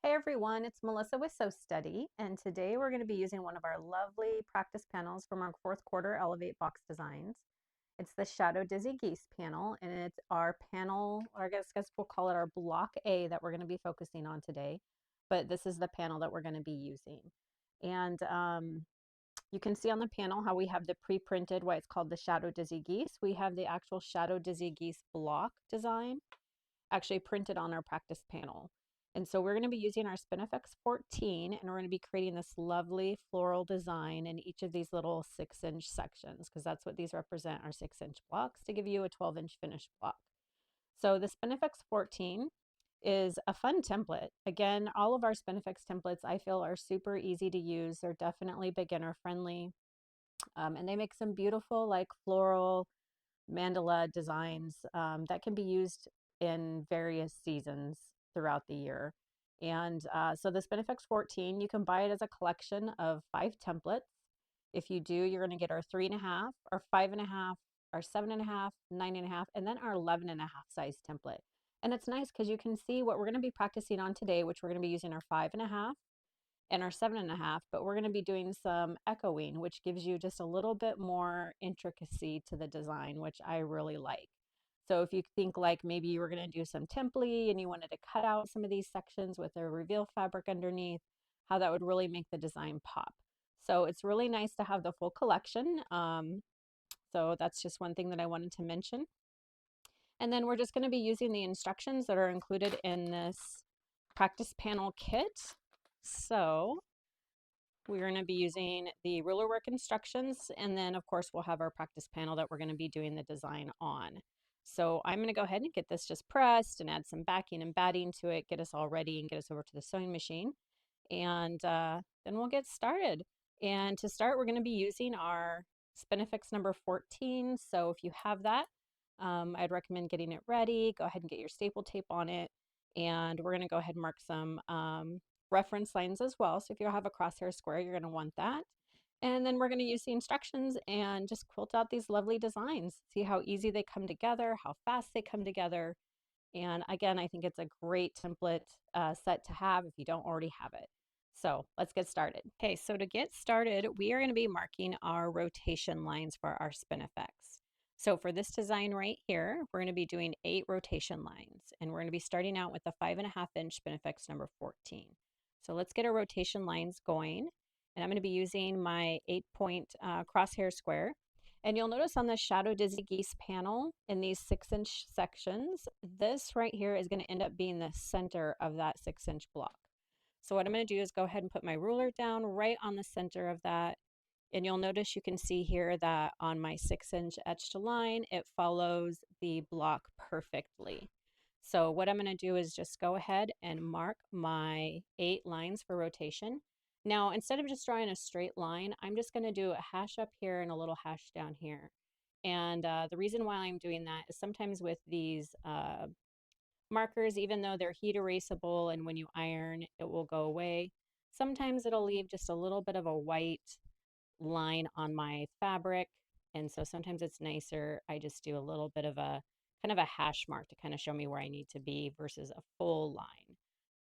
Hey everyone, it's Melissa with Sew Study, and today we're going to be using one of our lovely practice panels from our fourth quarter Elevate box designs. It's the Shadow Dizzy Geese panel, and it's our panel, or I guess we'll call it our block A that we're going to be focusing on today. But this is the panel that we're going to be using. And you can see on the panel how we have the pre-printed, why it's called the Shadow Dizzy Geese. We have the actual Shadow Dizzy Geese block design actually printed on our practice panel. And so we're going to be using our Spin-e-Fex 14, and we're going to be creating this lovely floral design in each of these little 6-inch sections, because that's what these represent, our 6-inch blocks, to give you a 12-inch finished block. So the Spin-e-Fex 14 is a fun template. Again, all of our Spin-e-Fex templates I feel are super easy to use. They're definitely beginner friendly, and they make some beautiful like floral mandala designs that can be used in various seasons throughout the year. And so the Spinifex 14, you can buy it as a collection of 5 templates. If you do, you're going to get our 3.5, our 5.5, our 7.5, 9.5, and then our 11.5 size template. And it's nice because you can see what we're going to be practicing on today, which we're going to be using our 5.5 and our 7.5, but we're going to be doing some echoing, which gives you just a little bit more intricacy to the design, which I really like. So if you think like maybe you were going to do some temply and you wanted to cut out some of these sections with a reveal fabric underneath, how that would really make the design pop. So it's really nice to have the full collection. So that's just one thing that I wanted to mention. And then we're just going to be using the instructions that are included in this practice panel kit. So we're going to be using the ruler work instructions, and then of course we'll have our practice panel that we're going to be doing the design on. So I'm going to go ahead and get this just pressed and add some backing and batting to it, get us all ready and get us over to the sewing machine. And then we'll get started. And to start, we're going to be using our Spinifex number 14. So if you have that, I'd recommend getting it ready. Go ahead and get your staple tape on it. And we're going to go ahead and mark some reference lines as well. So if you have a crosshair square, you're going to want that. And then we're going to use the instructions and just quilt out these lovely designs. See how easy they come together, how fast they come together. And again, I think it's a great template set to have if you don't already have it. So let's get started. Okay, so to get started, we are going to be marking our rotation lines for our Spinifex. So for this design right here, we're going to be doing 8 rotation lines, and we're going to be starting out with the 5.5-inch Spinifex number 14. So let's get our rotation lines going, and I'm going to be using my 8-point crosshair square. And you'll notice on the Shadow Dizzy Geese panel in these 6-inch sections, this right here is going to end up being the center of that 6-inch block. So what I'm going to do is go ahead and put my ruler down right on the center of that. And you'll notice you can see here that on my 6-inch etched line, it follows the block perfectly. So what I'm going to do is just go ahead and mark my 8 lines for rotation. Now, instead of just drawing a straight line, I'm just going to do a hash up here and a little hash down here. And the reason why I'm doing that is sometimes with these markers, even though they're heat erasable and when you iron, it will go away, sometimes it'll leave just a little bit of a white line on my fabric. And so sometimes it's nicer, I just do a little bit of a kind of a hash mark to kind of show me where I need to be versus a full line.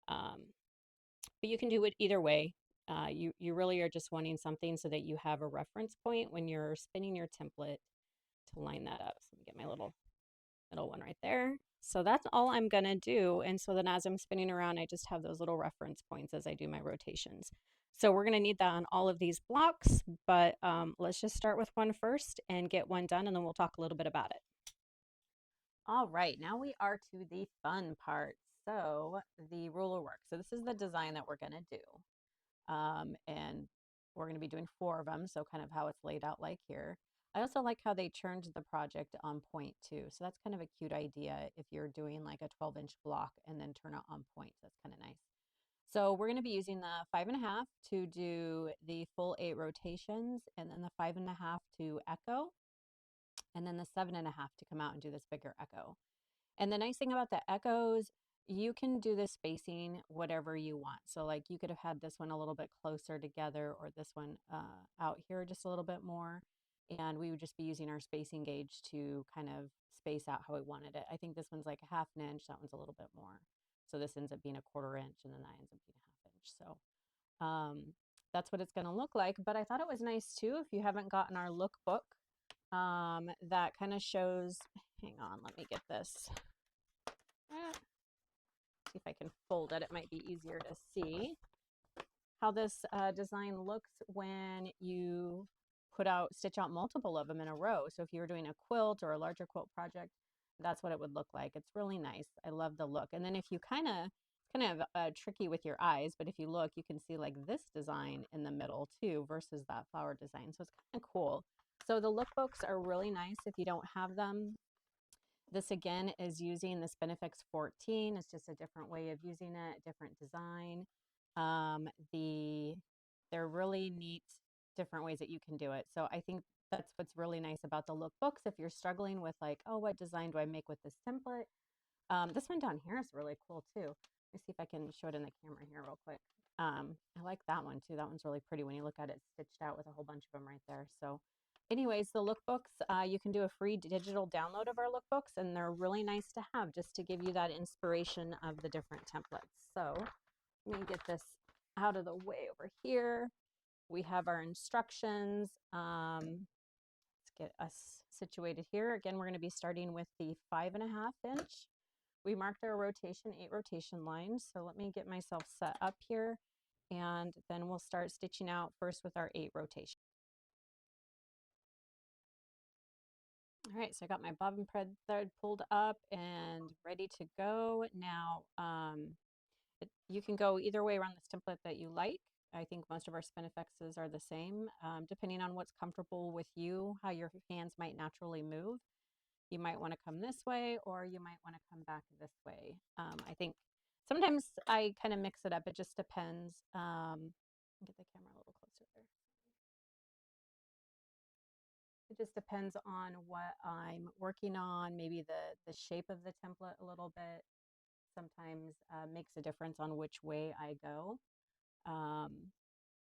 But you can do it either way. You really are just wanting something so that you have a reference point when you're spinning your template to line that up. So let me get my little middle one right there. So that's all I'm gonna do. And so then as I'm spinning around, I just have those little reference points as I do my rotations. So we're gonna need that on all of these blocks, but let's just start with one first and get one done, and then we'll talk a little bit about it. All right, now we are to the fun part. So the ruler work. So this is the design that we're gonna do. And we're going to be doing 4 of them, so kind of how it's laid out like here. I also like how they turned the project on point too, so that's kind of a cute idea if you're doing like a 12-inch block and then turn it on point. That's kind of nice. So we're going to be using the 5.5 to do the full 8 rotations, and then the 5.5 to echo, and then the 7.5 to come out and do this bigger echo. And the nice thing about the echoes, you can do the spacing whatever you want. So like you could have had this one a little bit closer together, or this one out here just a little bit more. And we would just be using our spacing gauge to kind of space out how we wanted it. I think this one's like a 1/2 inch. That one's a little bit more. So this ends up being a 1/4 inch, and then that ends up being a 1/2 inch. So that's what it's going to look like. But I thought it was nice too, if you haven't gotten our lookbook, that kind of shows, hang on, let me get this. See if I can fold it. It might be easier to see how this design looks when you stitch out multiple of them in a row. So if you were doing a quilt or a larger quilt project, that's what it would look like. It's really nice. I love the look. And then if you kind of tricky with your eyes, but if you look, you can see like this design in the middle too versus that flower design. So it's kind of cool. So the lookbooks are really nice if you don't have them. This again is using the Spin-e-Fex 14. It's just a different way of using it, different design. They're really neat, different ways that you can do it. So I think that's what's really nice about the lookbooks. If you're struggling with like, oh, what design do I make with this template? This one down here is really cool too. Let me see if I can show it in the camera here real quick. I like that one too. That one's really pretty when you look at it stitched out with a whole bunch of them right there. So anyways, the lookbooks, you can do a free digital download of our lookbooks, and they're really nice to have just to give you that inspiration of the different templates. So let me get this out of the way over here. We have our instructions. Let's get us situated here. Again, we're going to be starting with the 5.5 inch. We marked our rotation, 8 rotation lines. So let me get myself set up here, and then we'll start stitching out first with our 8 rotation. All right, so I got my bobbin thread pulled up and ready to go. Now, you can go either way around this template that you like. I think most of our Spin-e-Fexes are the same, depending on what's comfortable with you, how your hands might naturally move. You might want to come this way, or you might want to come back this way. I think sometimes I kind of mix it up. It just depends. Get the camera a little closer there. It just depends on what I'm working on, maybe the shape of the template a little bit. Sometimes makes a difference on which way I go.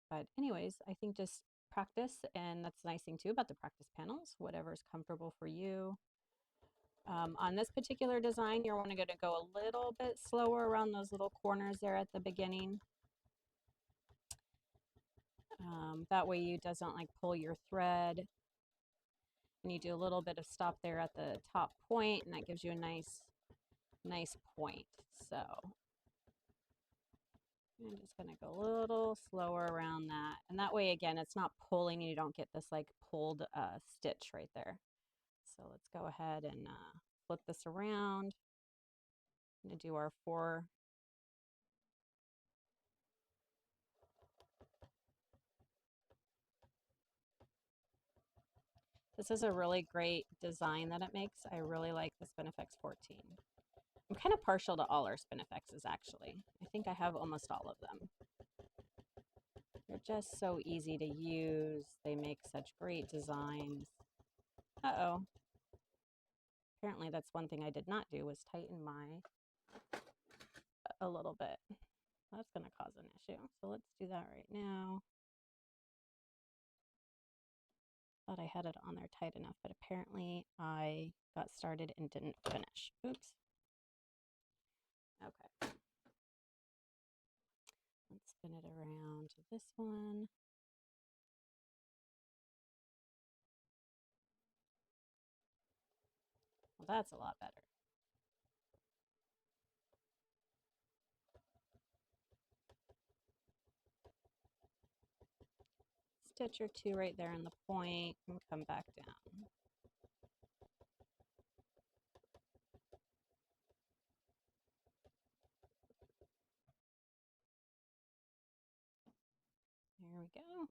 But anyways, I think just practice, and that's the nice thing too about the practice panels, whatever's comfortable for you. On this particular design, you're going to go a little bit slower around those little corners there at the beginning. That way you doesn't like pull your thread. And you do a little bit of stop there at the top point, and that gives you a nice point. So I'm just going to go a little slower around that. And that way, again, it's not pulling, and you don't get this like pulled stitch right there. So let's go ahead and flip this around. I'm going to do our 4. This is a really great design that it makes. I really like the Spin-e-Fex 14. I'm kind of partial to all our Spin-e-Fexes, actually. I think I have almost all of them. They're just so easy to use. They make such great designs. Uh-oh. Apparently that's one thing I did not do, was tighten my a little bit. That's going to cause an issue. So let's do that right now. Thought I had it on there tight enough, but apparently I got started and didn't finish. Oops. Okay. Let's spin it around to this one. Well, that's a lot better. Stitch or 2 right there on the point and come back down. There we go.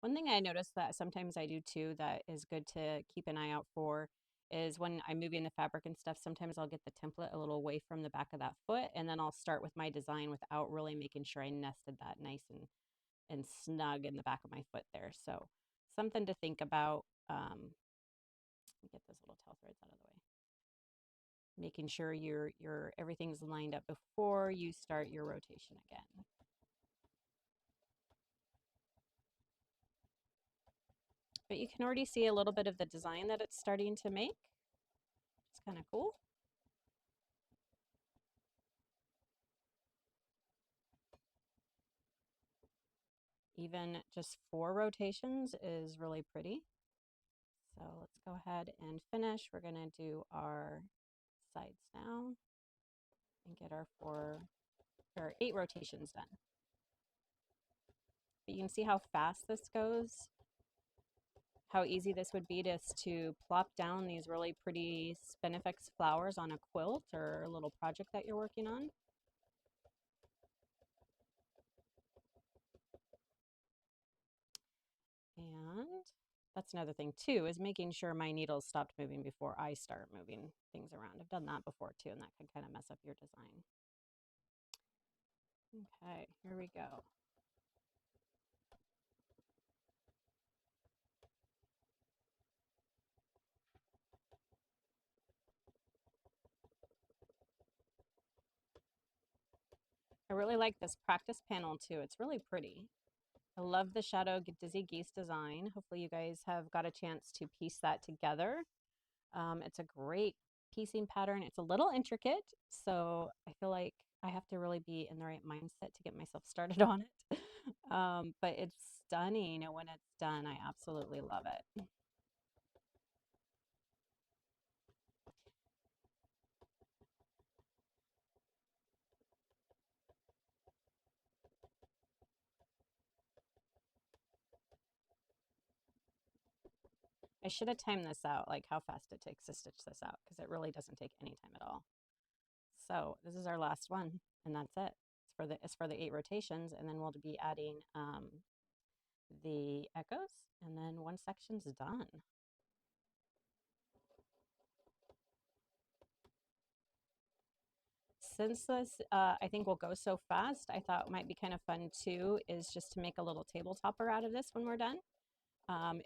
One thing I noticed that sometimes I do too that is good to keep an eye out for is when I'm moving the fabric and stuff, sometimes I'll get the template a little away from the back of that foot, and then I'll start with my design without really making sure I nested that nice and snug in the back of my foot there. So something to think about. Get those little tail threads out of the way. Making sure your everything's lined up before you start your rotation again. But you can already see a little bit of the design that it's starting to make. It's kind of cool. even just 4 rotations is really pretty. So let's go ahead and finish. We're going to do our sides now and get our 8 rotations done. But you can see how fast this goes, how easy this would be just to plop down these really pretty Spin-e-Fex flowers on a quilt or a little project that you're working on. And that's another thing too, is making sure my needles stopped moving before I start moving things around. I've done that before too, and that can kind of mess up your design. Okay, here we go. I really like this practice panel too. It's really pretty. I love the Shadow Dizzy Geese design. Hopefully you guys have got a chance to piece that together. It's a great piecing pattern. It's a little intricate, so I feel like I have to really be in the right mindset to get myself started on it. But it's stunning, and when it's done, I absolutely love it. I should have timed this out, like how fast it takes to stitch this out, because it really doesn't take any time at all. So this is our last one, and that's it. It's for the 8 rotations, and then we'll be adding the echoes, and then one section's done. Since this, I think will go so fast, I thought might be kind of fun too, is just to make a little table topper out of this when we're done.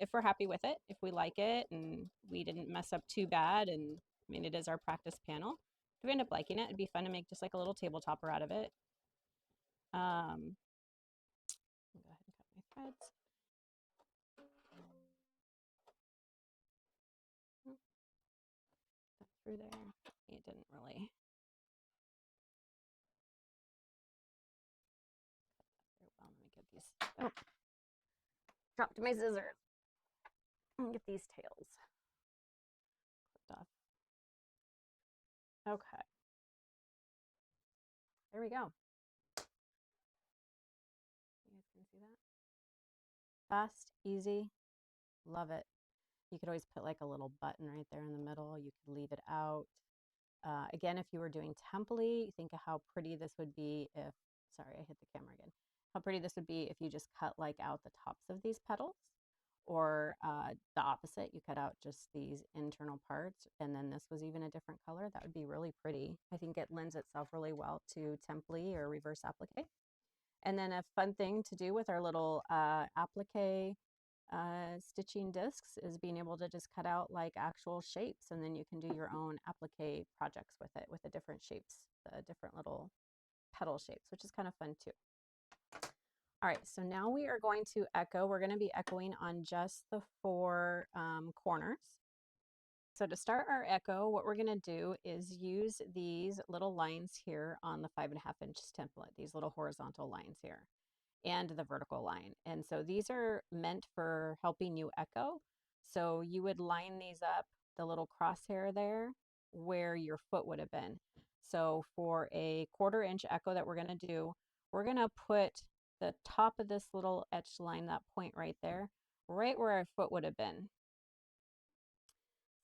If we're happy with it, if we like it, and we didn't mess up too bad, and I mean, it is our practice panel. If we end up liking it, it'd be fun to make just like a little table topper out of it. Go ahead and cut my threads. Cut through there. It didn't really. Well, let me get these. Oh, dropped my scissors. Get these tails clipped off. Okay. There we go. You guys can see that? Fast, easy, love it. You could always put like a little button right there in the middle. You could leave it out. Again, if you were doing template, think of how pretty this would be if, sorry, I hit the camera again. How pretty this would be if you just cut like out the tops of these petals, or the opposite, you cut out just these internal parts, and then this was even a different color. That would be really pretty. I think it lends itself really well to template or reverse applique. And then a fun thing to do with our little applique stitching discs is being able to just cut out like actual shapes, and then you can do your own applique projects with it, with the different shapes, the different little petal shapes, which is kind of fun too. All right, so now we are going to echo. We're going to be echoing on just the 4 corners. So to start our echo, what we're going to do is use these little lines here on the 5.5 inch template, these little horizontal lines here, and the vertical line. And so these are meant for helping you echo. So you would line these up, the little crosshair there, where your foot would have been. So for a 1/4 inch echo that we're going to do, we're going to put the top of this little etched line, that point right there, right where our foot would have been.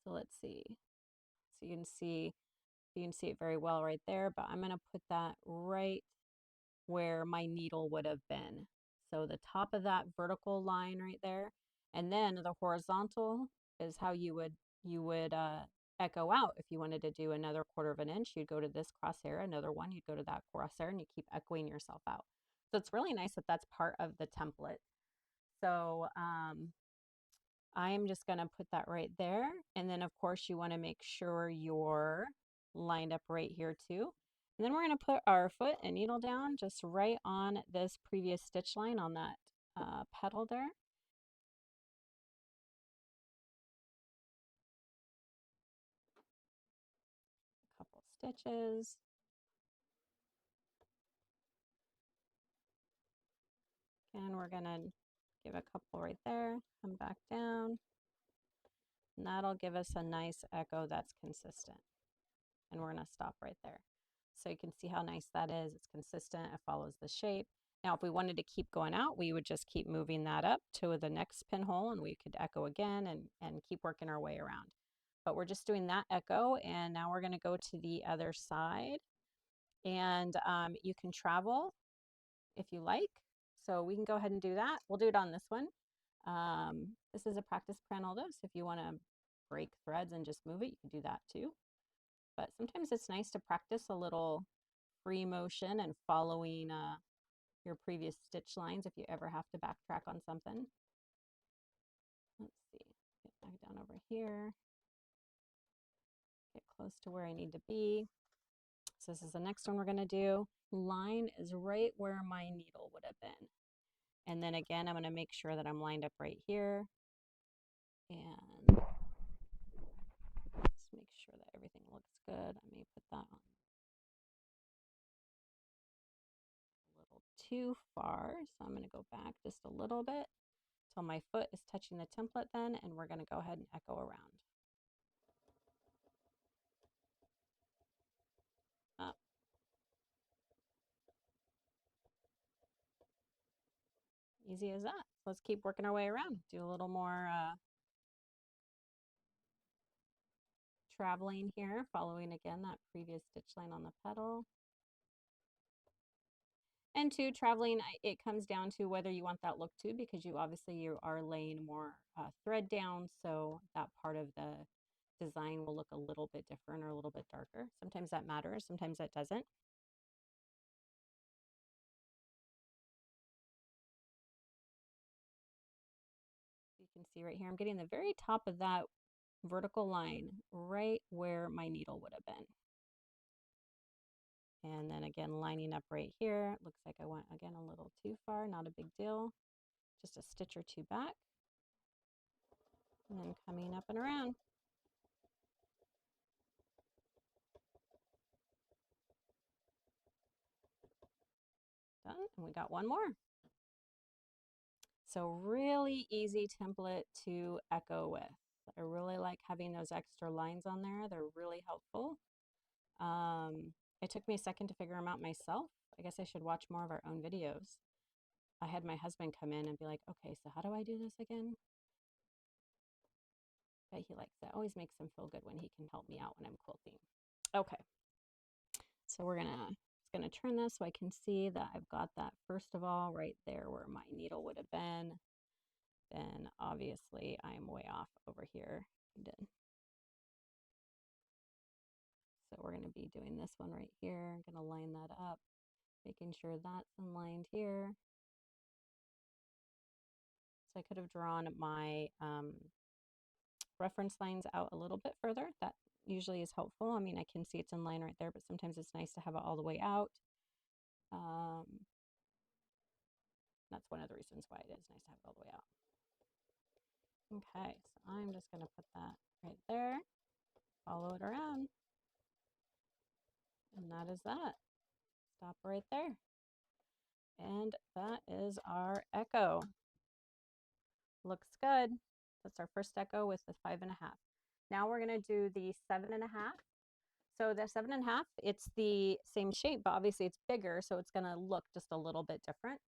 So let's see. So you can see it very well right there, but I'm going to put that right where my needle would have been. So the top of that vertical line right there, and then the horizontal is how you would echo out. If you wanted to do another 1/4 inch, you'd go to this crosshair, another one, you'd go to that crosshair, and you keep echoing yourself out. So it's really nice that that's part of the template. So I'm just going to put that right there. And then, of course, you want to make sure you're lined up right here too. And then we're going to put our foot and needle down just right on this previous stitch line on that petal there. A couple stitches. And we're going to give a couple right there, come back down, and that'll give us a nice echo that's consistent. And we're going to stop right there. So you can see how nice that is. It's consistent, it follows the shape. Now, if we wanted to keep going out, we would just keep moving that up to the next pinhole, and we could echo again and keep working our way around. But we're just doing that echo, and now we're going to go to the other side. And you can travel if you like. So we can go ahead and do that. We'll do it on this one. This is a practice panel though, so if you want to break threads and just move it, you can do that too. But sometimes it's nice to practice a little free motion and following your previous stitch lines if you ever have to backtrack on something. Let's see, get back down over here, get close to where I need to be. So this is the next one we're going to do. Line is right where my needle would have been. And then again, I'm going to make sure that I'm lined up right here. And let's make sure that everything looks good. I may put that on a little too far. So I'm going to go back just a little bit till my foot is touching the template then, and we're going to go ahead and echo around. Up. Easy as that. So let's keep working our way around. Do a little more traveling here, following again that previous stitch line on the petal. And two, traveling, it comes down to whether you want that look too, because you are laying more thread down, so that part of the design will look a little bit different or a little bit darker. Sometimes that matters, sometimes that doesn't. You can see right here, I'm getting the very top of that vertical line right where my needle would have been. And then again, lining up right here. It looks like I went again a little too far, not a big deal. Just a stitch or two back. And then coming up and around. Done, and we got one more. So really easy template to echo with. I really like having those extra lines on there. They're really helpful. It took me a second to figure them out myself. I guess I should watch more of our own videos. I had my husband come in and be like, okay, so how do I do this again? But he likes it. Always makes him feel good when he can help me out when I'm quilting. Okay, so we're gonna turn this so I can see that I've got that first of all right there where my needle would have been. Then obviously I'm way off over here. So we're going to be doing this one right here. I'm going to line that up, making sure that's aligned here. So I could have drawn my reference lines out a little bit further. That usually is helpful. I mean, I can see it's in line right there, but sometimes it's nice to have it all the way out. That's one of the reasons why it is nice to have it all the way out. Okay, so I'm just going to put that right there, follow it around, and that is that. Stop right there. And that is our echo. Looks good. That's our first echo with the 5.5. Now we're going to do the 7.5. So the 7.5, it's the same shape, but obviously it's bigger, so it's going to look just a little bit different.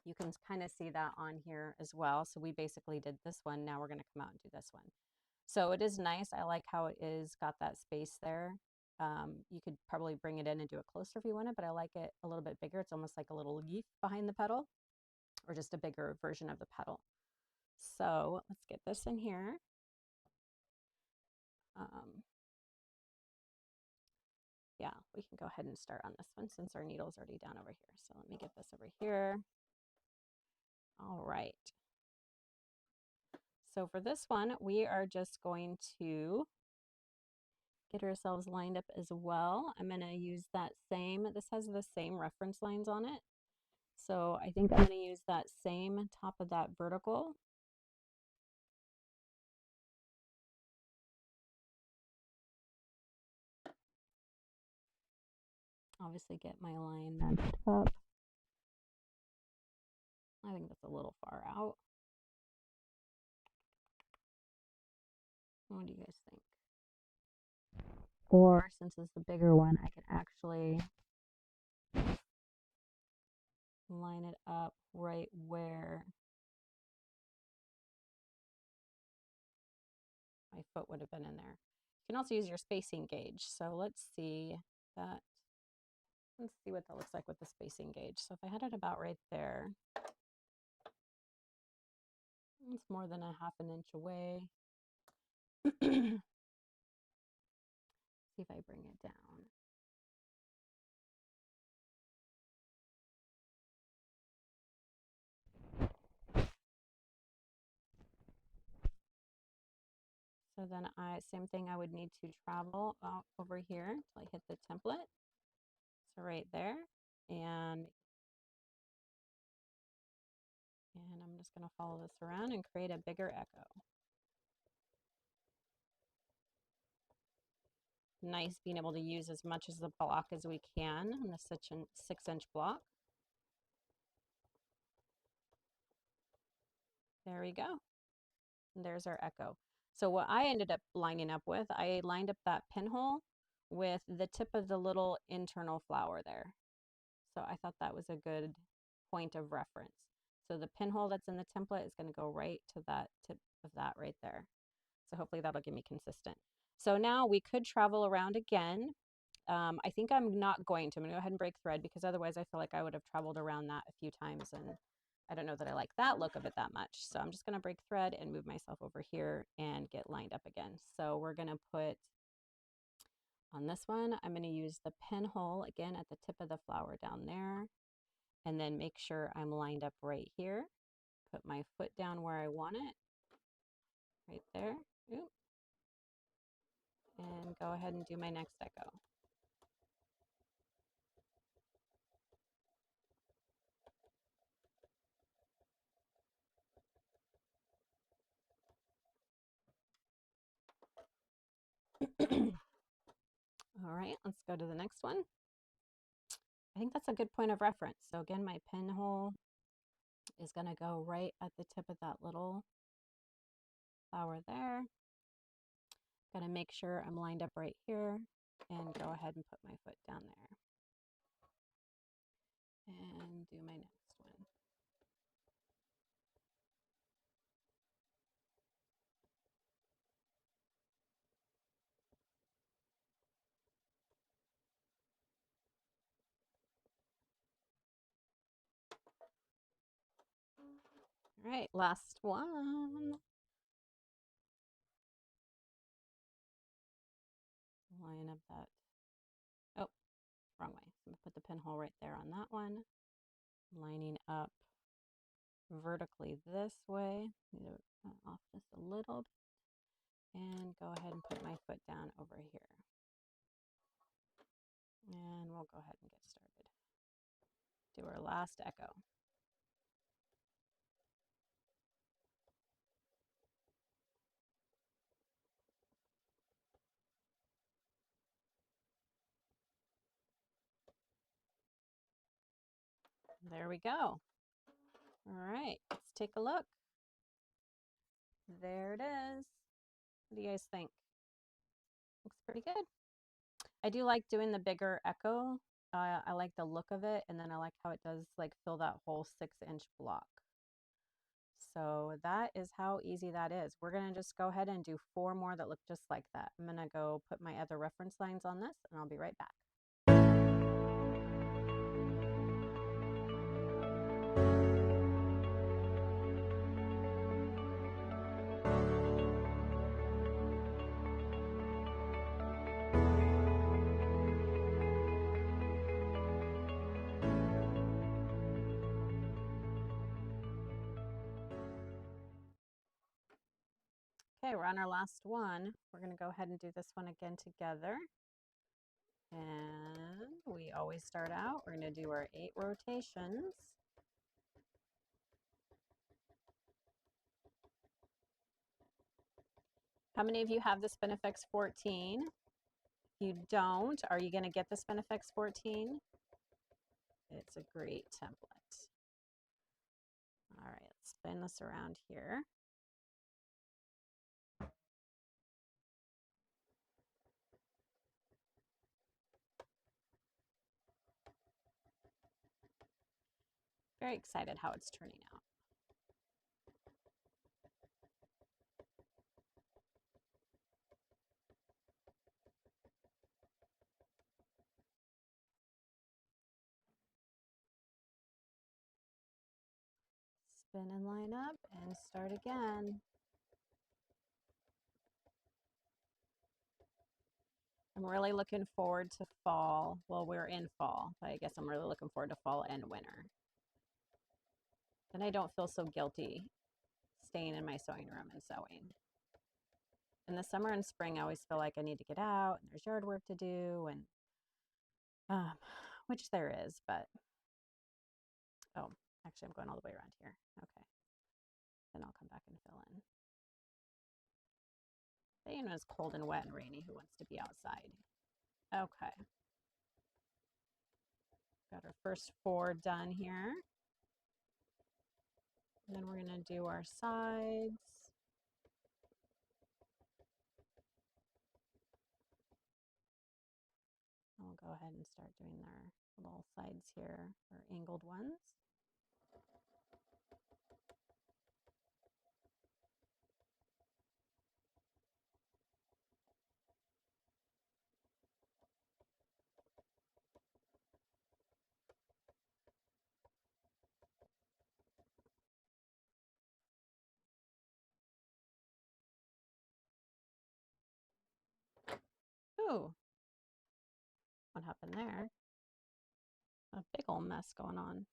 You can kind of see that on here as well. So we basically did this one. Now we're going to come out and do this one. So it is nice. I like how it is got that space there. You could probably bring it in and do it closer if you wanted, but I like it a little bit bigger. It's almost like a little leaf behind the petal, or just a bigger version of the petal. So let's get this in here. Yeah, we can go ahead and start on this one since our needle's already down over here. So let me get this over here. All right. So for this one, we are just going to get ourselves lined up as well. I'm going to use that same, this has the same reference lines on it. So I think I'm going to use that same top of that vertical. Obviously get my line matched up. I out. What do you guys think? Or since it's the bigger one, I can actually line it up right where my foot would have been in there. You can also use your spacing gauge. So let's see that. Let's see what that looks like with the spacing gauge. So if I had it about right there, it's more than a half an inch away. See if I bring it down. So then same thing, I would need to travel out over here until I hit the template. So right there, and I'm just going to follow this around and create a bigger echo. Nice being able to use as much as the block as we can on the 6-inch block. There we go. And there's our echo. So what I ended up lining up with, I lined up that pinhole with the tip of the little internal flower there. So I thought that was a good point of reference. So the pinhole that's in the template is going to go right to that tip of that right there. So hopefully that'll give me consistent. So now we could travel around again. I think I'm not going to. I'm going to go ahead and break thread because otherwise I feel like I would have traveled around that a few times and I don't know that I like that look of it that much. So I'm just going to break thread and move myself over here and get lined up again. So we're going to put on this one, I'm going to use the pinhole again at the tip of the flower down there and then make sure I'm lined up right here. Put my foot down where I want it, right there. Oop. And go ahead and do my next echo. All right, let's go to the next one. I think that's a good point of reference. So again, my pinhole is going to go right at the tip of that little flower there. Got to make sure I'm lined up right here and go ahead and put my foot down there. And do my next one. All right, last one. Line up that. Oh, wrong way. So I'm going to put the pinhole right there on that one. Lining up vertically this way. Need to off just a little bit. And go ahead and put my foot down over here. And we'll go ahead and get started. Do our last echo. There we go. All right, let's take a look. There it is. What do you guys think? Looks pretty good. I do like doing the bigger echo. I like the look of it, and then I like how it does like fill that whole 6-inch block. So that is how easy that is. We're gonna just go ahead and do 4 more that look just like that. I'm gonna go put my other reference lines on this, and I'll be right back. Okay, we're on our last one. We're going to go ahead and do this one again together. And we always start out, we're going to do our 8 rotations. How many of you have the Spin-e-Fex 14? If you don't, are you going to get the Spin-e-Fex 14? It's a great template. All right, let's spin this around here. Very excited how it's turning out. Spin and line up and start again. I'm really looking forward to fall. Well, we're in fall, but I guess I'm really looking forward to fall and winter. Then I don't feel so guilty staying in my sewing room and sewing. In the summer and spring, I always feel like I need to get out and there's yard work to do, and which there is, but oh, actually, I'm going all the way around here. Okay, then I'll come back and fill in. You know, it's cold and wet and rainy. Who wants to be outside? Okay. Got our first 4 done here. And then we're going to do our sides. And we'll go ahead and start doing our little sides here, our angled ones. Ooh, what happened there? A big old mess going on.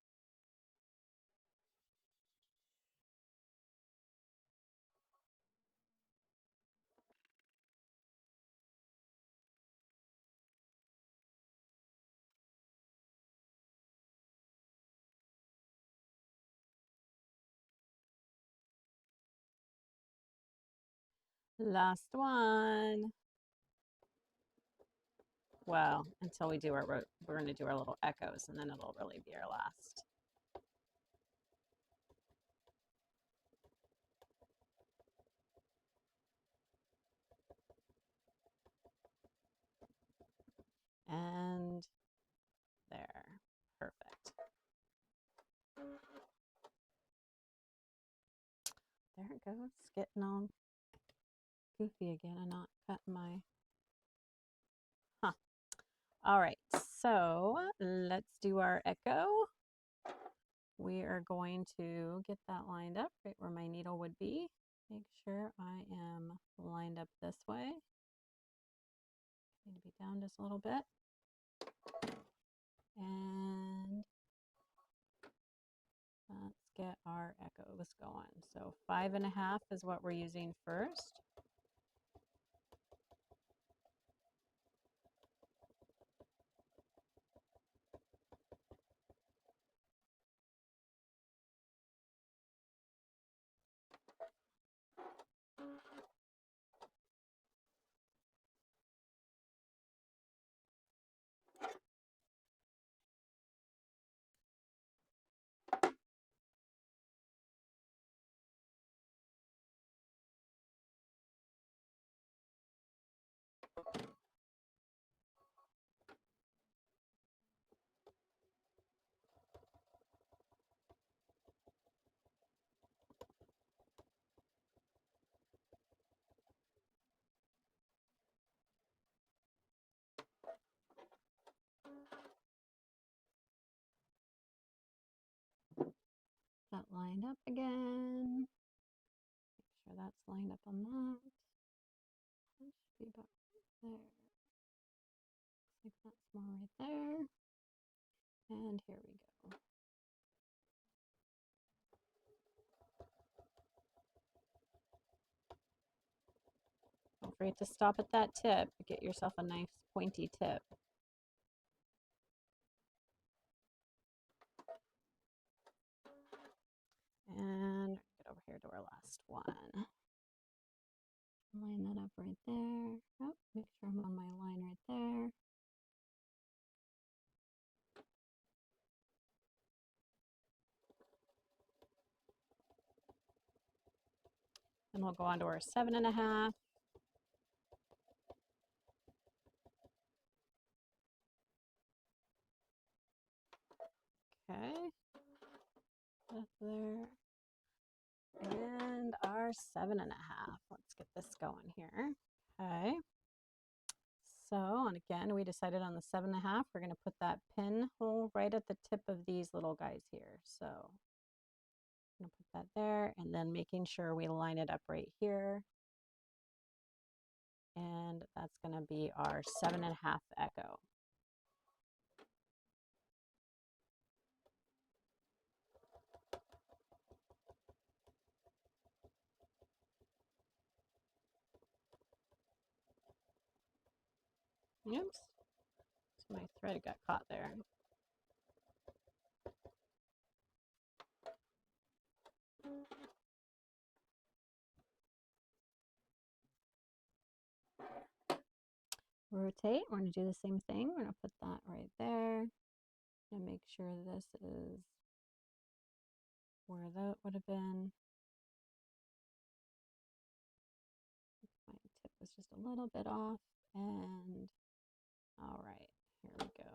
Last one. Well, until we do we're going to do our little echoes, and then it'll really be our last. And there, perfect. There it goes, getting all goofy again and not cutting my, All right, so let's do our echo. We are going to get that lined up right where my needle would be. Make sure I am lined up this way. Need to be down just a little bit. And let's get our echoes going. So 5.5 is what we're using first. That lined up again. Make sure that's lined up on that. That should be about there. Looks like that's more right there. And here we go. Don't forget to stop at that tip. Get yourself a nice pointy tip. And get over here to our last one. Line that up right there. Oh, make sure I'm on my line right there. we'll go on to our 7.5. Okay, up there. And our 7.5. Let's get this going here. Okay. So, and again, we decided on the 7.5, we're going to put that pinhole right at the tip of these little guys here. So, I'm going to put that there, and then making sure we line it up right here. And that's going to be our 7.5 echo. Oops, so my thread got caught there. Rotate, we're going to do the same thing. We're going to put that right there and make sure this is where that would have been. My tip was just a little bit off, and all right, here we go.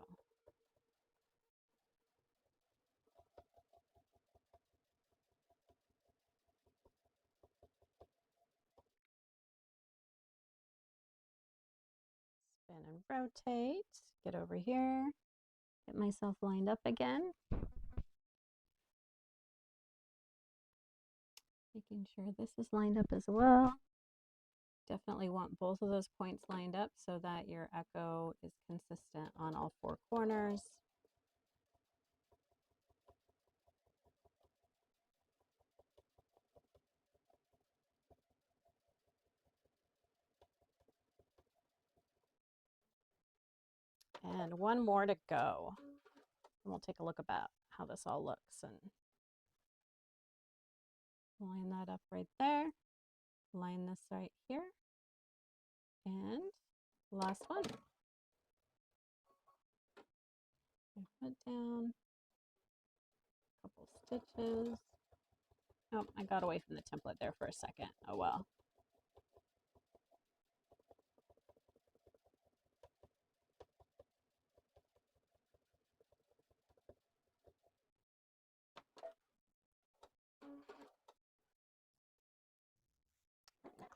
Spin and rotate, get over here, get myself lined up again. Making sure this is lined up as well. Definitely want both of those points lined up so that your echo is consistent on all 4 corners. And one more to go. And we'll take a look about how this all looks and line that up right there. Line this right here. And last one. Put down a couple stitches. Oh, I got away from the template there for a second. Oh well.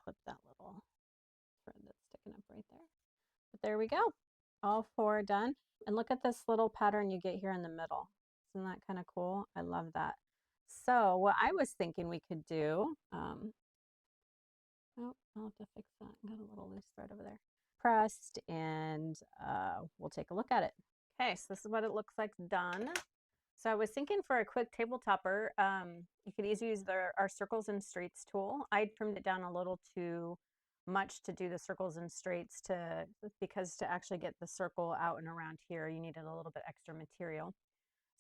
Clip that little thread that's sticking up right there. But there we go. All 4 done. And look at this little pattern you get here in the middle. Isn't that kind of cool? I love that. So what I was thinking we could do, oh, I'll have to fix that. I got a little loose thread over there. Pressed, and we'll take a look at it. Okay, so this is what it looks like done. So I was thinking for a quick table topper, you could easily use our circles and straights tool. I trimmed it down a little too much to do the circles and straights because to actually get the circle out and around here, you needed a little bit extra material.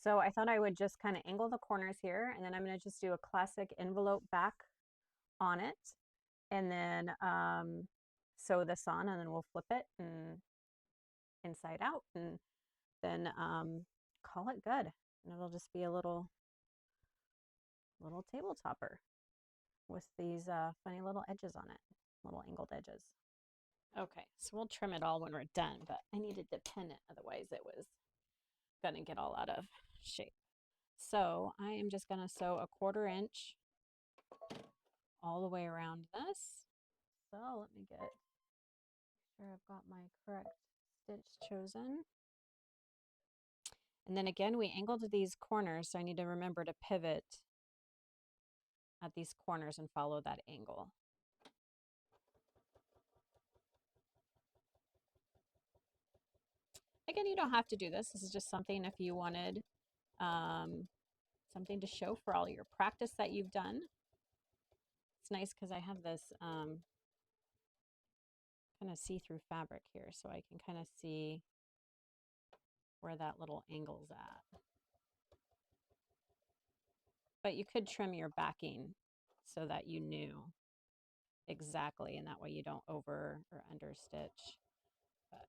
So I thought I would just kind of angle the corners here, and then I'm going to just do a classic envelope back on it, and then sew this on, and then we'll flip it and inside out, and then call it good. And it'll just be a little table topper with these funny little edges on it, little angled edges. Okay, so we'll trim it all when we're done, but I needed to pin it, otherwise it was going to get all out of shape. So I am just going to sew a 1/4 inch all the way around this. So let me get sure I've got my correct stitch chosen. And then again, we angled these corners, so I need to remember to pivot at these corners and follow that angle. Again, you don't have to do this. This is just something if you wanted something to show for all your practice that you've done. It's nice because I have this kind of see-through fabric here, so I can kind of see where that little angle's at. But you could trim your backing so that you knew exactly, and that way you don't over or under stitch. But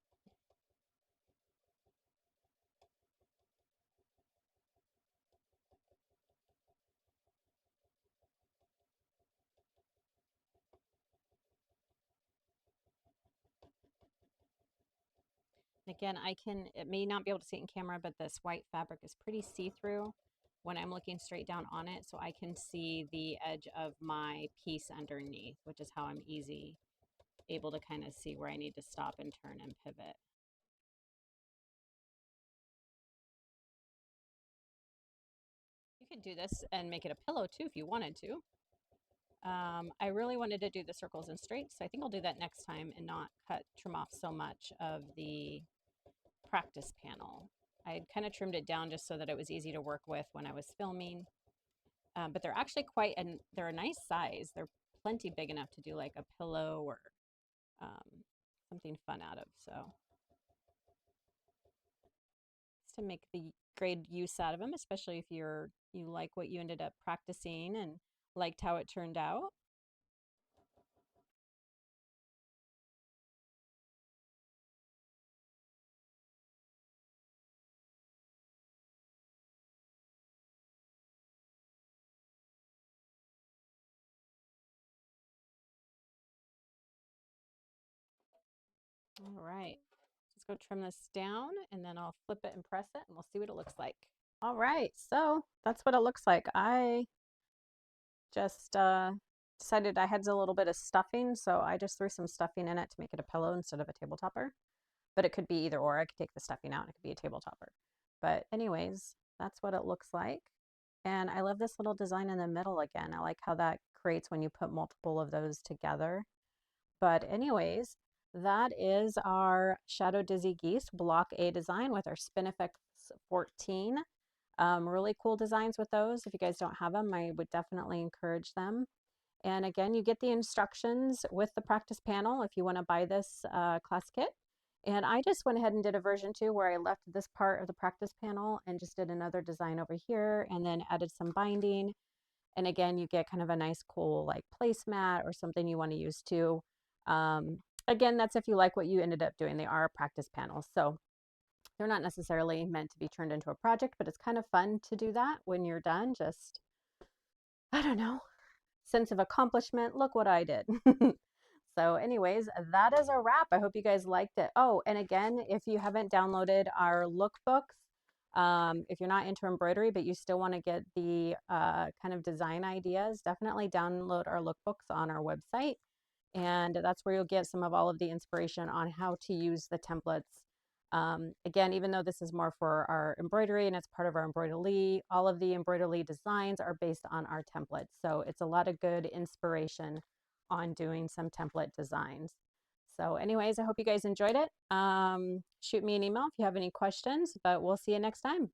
Again, it may not be able to see it in camera, but this white fabric is pretty see-through when I'm looking straight down on it, so I can see the edge of my piece underneath, which is how I'm able to kind of see where I need to stop and turn and pivot. You could do this and make it a pillow too if you wanted to. I really wanted to do the circles and straights, so I think I'll do that next time and not trim off so much of the practice panel. I had kind of trimmed it down just so that it was easy to work with when I was filming. But they're actually they're a nice size. They're plenty big enough to do like a pillow or something fun out of. So just to make the great use out of them, especially if you like what you ended up practicing and liked how it turned out. All right, just go trim this down and then I'll flip it and press it and we'll see what it looks like. All right, so that's what it looks like. I just decided I had a little bit of stuffing, so I just threw some stuffing in it to make it a pillow instead of a table topper. But it could be either or. I could take the stuffing out and it could be a table topper. But anyways, that's what it looks like. And I love this little design in the middle again. I like how that creates when you put multiple of those together. But anyways, that is our Shadow Dizzy Geese Block A design with our Spin-e-Fex 14. Really cool designs with those. If you guys don't have them, I would definitely encourage them. And again, you get the instructions with the practice panel if you want to buy this class kit. And I just went ahead and did a version 2 where I left this part of the practice panel and just did another design over here and then added some binding. And again, you get kind of a nice cool like placemat or something you want to use too. Again, that's if you like what you ended up doing. They are practice panels. So they're not necessarily meant to be turned into a project, but it's kind of fun to do that when you're done. Just, I don't know, sense of accomplishment. Look what I did. So anyways, that is a wrap. I hope you guys liked it. Oh, and again, if you haven't downloaded our lookbooks, if you're not into embroidery, but you still want to get the kind of design ideas, definitely download our lookbooks on our website. And that's where you'll get some of all of the inspiration on how to use the templates. Again, even though this is more for our embroidery and it's part of our embroidery, all of the embroidery designs are based on our templates. So it's a lot of good inspiration on doing some template designs. So anyways, I hope you guys enjoyed it. Shoot me an email if you have any questions, but we'll see you next time.